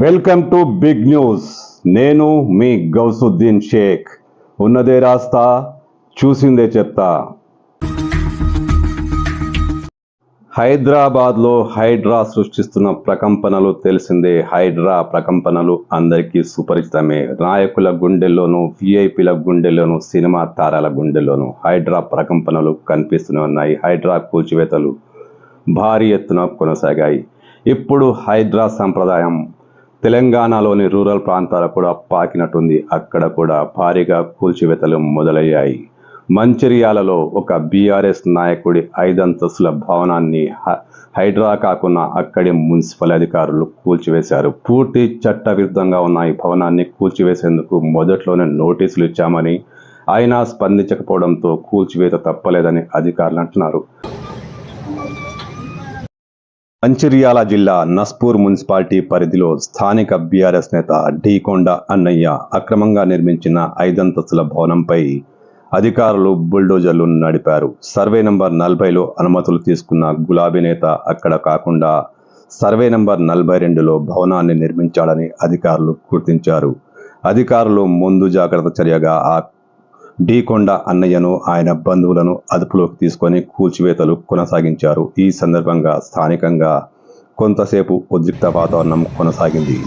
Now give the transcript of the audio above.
Welcome to big news. నేను మీ గౌసుద్దీన్ షేక్. ఉన్నదే రాస్తా, చూసిందే చెప్తా. హైదరాబాద్లో హైడ్రా సృష్టిస్తున్న ప్రకంపనలు తెలిసిందే. హైడ్రా ప్రకంపనలు అందరికీ సుపరిచితమే. నాయకుల గుండెల్లోనూ, విఐపీల గుండెల్లోనూ, సినిమా తారాల గుండెల్లోనూ హైడ్రా ప్రకంపనలు కనిపిస్తూనే ఉన్నాయి. హైడ్రా కూల్చివేతలు భారీ ఎత్తున కొనసాగాయి. ఇప్పుడు హైడ్రా సంప్రదాయం తెలంగాణలోని రూరల్ ప్రాంతాలకు కూడా పాకినట్టుంది. అక్కడ కూడా భారీగా కూల్చివేతలు మొదలయ్యాయి. మంచిర్యాలలో ఒక బీఆర్ఎస్ నాయకుడి 5 అంతస్తుల భవనాన్ని హైడ్రా కాకుండా అక్కడి మున్సిపల్ అధికారులు కూల్చివేశారు. పూర్తి చట్టవిరుద్ధంగా ఉన్న ఈ భవనాన్ని కూల్చివేసేందుకు మొదట్లోనే నోటీసులు ఇచ్చామని, అయినా స్పందించకపోవడంతో కూల్చివేత తప్పలేదని అధికారులు అంటున్నారు. మంచిర్యాల జిల్లా నస్పూర్ మున్సిపాలిటీ పరిధిలో స్థానిక బీఆర్ఎస్ నేత ఢీకొండ అన్నయ్య అక్రమంగా నిర్మించిన 5 అంతస్తుల భవనంపై అధికారులు బుల్డోజర్లు నడిపారు. సర్వే నంబర్ 40లో అనుమతులు తీసుకున్న గులాబీ నేత అక్కడ కాకుండా సర్వే నంబర్ 42లో భవనాన్ని నిర్మించాలని అధికారులు గుర్తించారు. అధికారులు ముందు జాగ్రత్త చర్యగా ఆ ఢీకొండ అన్నయ్యను, ఆయన బంధువులను అదుపులోకి తీసుకొని కూల్చివేతలు కొనసాగించారు. ఈ సందర్భంగా స్థానికంగా కొంతసేపు ఉద్రిక్త వాతావరణం కొనసాగింది.